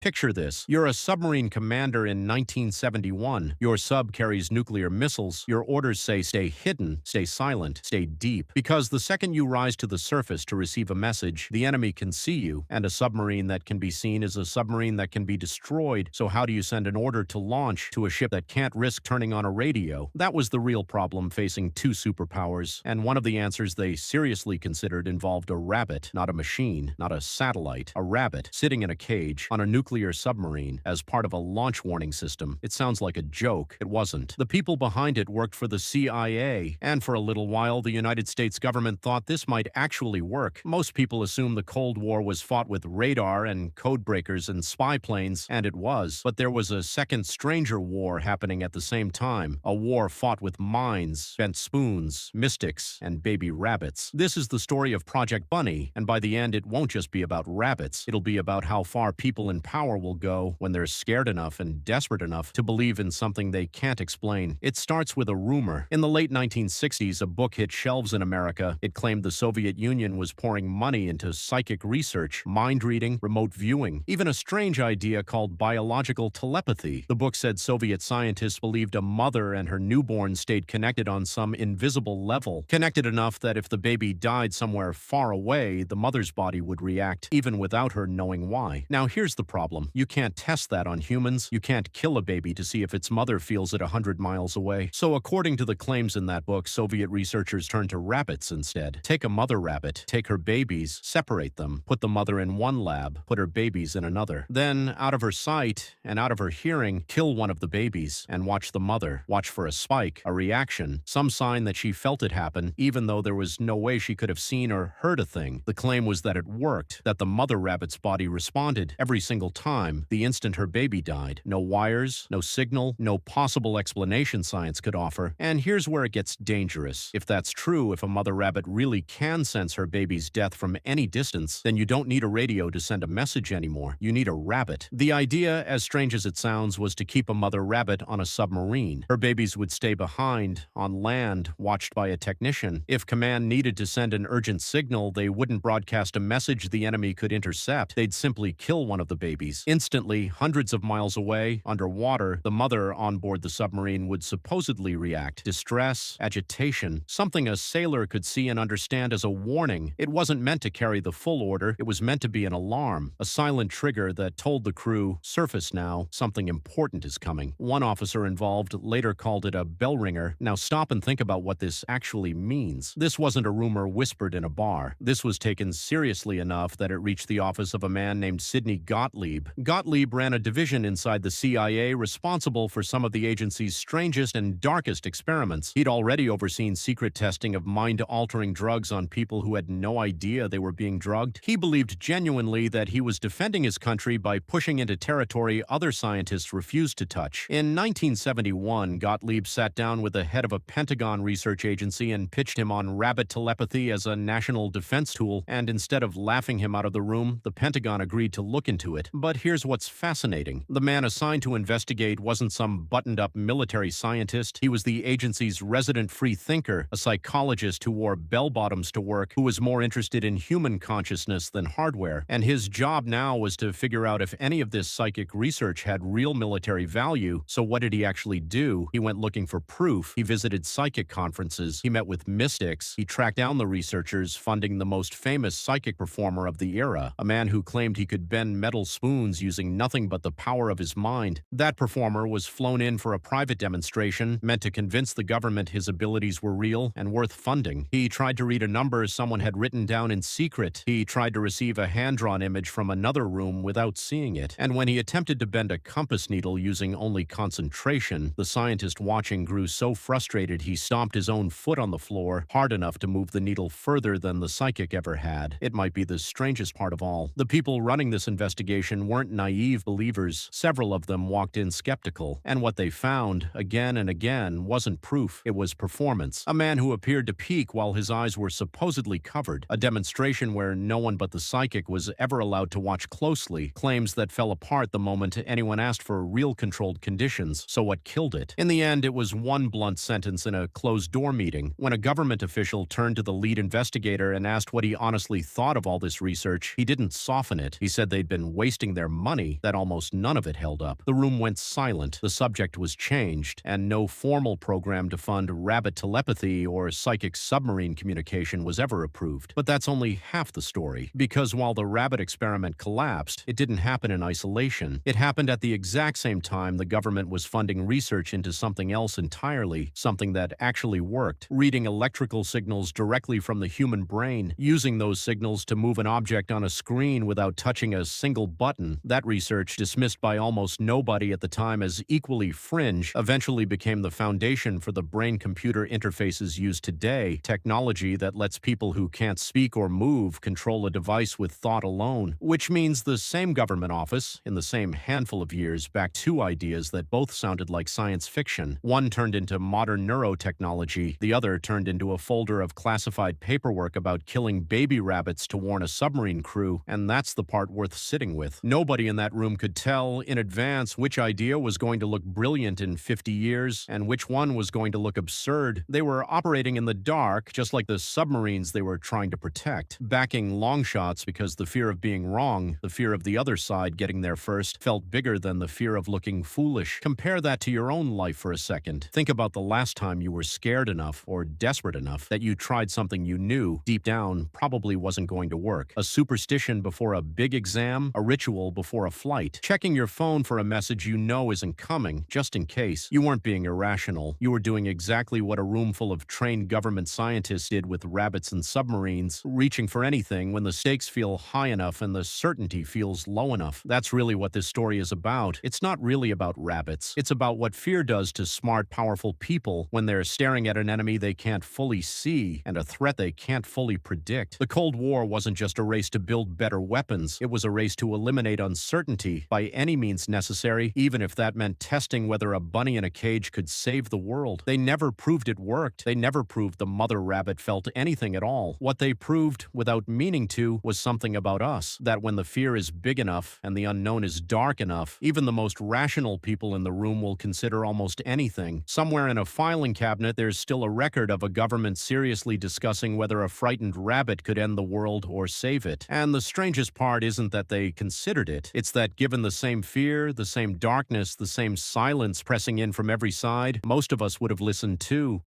Picture this. You're a submarine commander in 1971. Your sub carries nuclear missiles. Your orders say stay hidden, stay silent, stay deep. Because the second you rise to the surface to receive a message, the enemy can see you, and a submarine that can be seen is a submarine that can be destroyed. So how do you send an order to launch to a ship that can't risk turning on a radio? That was the real problem facing two superpowers, and one of the answers they seriously considered involved a rabbit, not a machine, not a satellite, a rabbit sitting in a cage on a nuclear submarine as part of a launch warning system. It sounds like a joke. It wasn't. The people behind it worked for the CIA, and for a little while the United States government thought this might actually work. Most people assume the Cold War was fought with radar and code breakers and spy planes, and it was. But there was a second stranger war happening at the same time, a war fought with mines, bent spoons, mystics, and baby rabbits. This is the story of Project Bunny, and by the end it won't just be about rabbits. It'll be about how far people in power will go when they're scared enough and desperate enough to believe in something they can't explain. It starts with a rumor. In the late 1960s, a book hit shelves in America. It claimed the Soviet Union was pouring money into psychic research, mind reading, remote viewing, even a strange idea called biological telepathy. The book said Soviet scientists believed a mother and her newborn stayed connected on some invisible level, connected enough that if the baby died somewhere far away, the mother's body would react, even without her knowing why. Now here's the problem. You can't test that on humans. You can't kill a baby to see if its mother feels it 100 miles away. So according to the claims in that book, Soviet researchers turned to rabbits instead. Take a mother rabbit, take her babies, separate them, put the mother in one lab, put her babies in another. Then, out of her sight and out of her hearing, kill one of the babies and watch the mother. Watch for a spike, a reaction, some sign that she felt it happen, even though there was no way she could have seen or heard a thing. The claim was that it worked, that the mother rabbit's body responded every single time, the instant her baby died. No wires, no signal, no possible explanation science could offer. And here's where it gets dangerous. If that's true, if a mother rabbit really can sense her baby's death from any distance, then you don't need a radio to send a message anymore. You need a rabbit. The idea, as strange as it sounds, was to keep a mother rabbit on a submarine. Her babies would stay behind, on land, watched by a technician. If command needed to send an urgent signal, they wouldn't broadcast a message the enemy could intercept. They'd simply kill one of the babies. Instantly, hundreds of miles away, underwater, the mother on board the submarine would supposedly react. Distress, agitation, something a sailor could see and understand as a warning. It wasn't meant to carry the full order. It was meant to be an alarm, a silent trigger that told the crew, surface now, something important is coming. One officer involved later called it a bell ringer. Now stop and think about what this actually means. This wasn't a rumor whispered in a bar. This was taken seriously enough that it reached the office of a man named Sidney Gottlieb. Gottlieb ran a division inside the CIA responsible for some of the agency's strangest and darkest experiments. He'd already overseen secret testing of mind-altering drugs on people who had no idea they were being drugged. He believed genuinely that he was defending his country by pushing into territory other scientists refused to touch. In 1971, Gottlieb sat down with the head of a Pentagon research agency and pitched him on rabbit telepathy as a national defense tool, and instead of laughing him out of the room, the Pentagon agreed to look into it. But here's what's fascinating. The man assigned to investigate wasn't some buttoned-up military scientist. He was the agency's resident free thinker, a psychologist who wore bell-bottoms to work, who was more interested in human consciousness than hardware. And his job now was to figure out if any of this psychic research had real military value. So what did he actually do? He went looking for proof. He visited psychic conferences. He met with mystics. He tracked down the researchers funding the most famous psychic performer of the era, a man who claimed he could bend metal spoons using nothing but the power of his mind. That performer was flown in for a private demonstration meant to convince the government his abilities were real and worth funding. He tried to read a number someone had written down in secret. He tried to receive a hand-drawn image from another room without seeing it. And when he attempted to bend a compass needle using only concentration, the scientist watching grew so frustrated he stomped his own foot on the floor hard enough to move the needle further than the psychic ever had. It might be the strangest part of all. The people running this investigation weren't naive believers. Several of them walked in skeptical. And what they found, again and again, wasn't proof. It was performance. A man who appeared to peek while his eyes were supposedly covered. A demonstration where no one but the psychic was ever allowed to watch closely. Claims that fell apart the moment anyone asked for real controlled conditions. So what killed it? In the end, it was one blunt sentence in a closed-door meeting. When a government official turned to the lead investigator and asked what he honestly thought of all this research, he didn't soften it. He said they'd been wasting spending their money that almost none of it held up. The room went silent, the subject was changed, and no formal program to fund rabbit telepathy or psychic submarine communication was ever approved. But that's only half the story, because while the rabbit experiment collapsed, it didn't happen in isolation. It happened at the exact same time the government was funding research into something else entirely, something that actually worked, reading electrical signals directly from the human brain, using those signals to move an object on a screen without touching a single button. That research, dismissed by almost nobody at the time as equally fringe, eventually became the foundation for the brain-computer interfaces used today, technology that lets people who can't speak or move control a device with thought alone, which means the same government office, in the same handful of years, backed two ideas that both sounded like science fiction. One turned into modern neurotechnology, the other turned into a folder of classified paperwork about killing baby rabbits to warn a submarine crew, and that's the part worth sitting with. Nobody in that room could tell in advance which idea was going to look brilliant in 50 years and which one was going to look absurd. They were operating in the dark, just like the submarines they were trying to protect, backing long shots because the fear of being wrong, the fear of the other side getting there first, felt bigger than the fear of looking foolish. Compare that to your own life for a second. Think about the last time you were scared enough or desperate enough that you tried something you knew, deep down, probably wasn't going to work. A superstition before a big exam, a ritual before a flight, checking your phone for a message you know isn't coming, just in case. You weren't being irrational. You were doing exactly what a room full of trained government scientists did with rabbits and submarines, reaching for anything when the stakes feel high enough and the certainty feels low enough. That's really what this story is about. It's not really about rabbits. It's about what fear does to smart, powerful people when they're staring at an enemy they can't fully see and a threat they can't fully predict. The Cold War wasn't just a race to build better weapons. It was a race to eliminate uncertainty by any means necessary, even if that meant testing whether a bunny in a cage could save the world. They never proved it worked. They never proved the mother rabbit felt anything at all. What they proved, without meaning to, was something about us, that when the fear is big enough and the unknown is dark enough, even the most rational people in the room will consider almost anything. Somewhere in a filing cabinet, there's still a record of a government seriously discussing whether a frightened rabbit could end the world or save it. And the strangest part isn't that they considered it. It's that given the same fear, the same darkness, the same silence pressing in from every side, most of us would have listened too.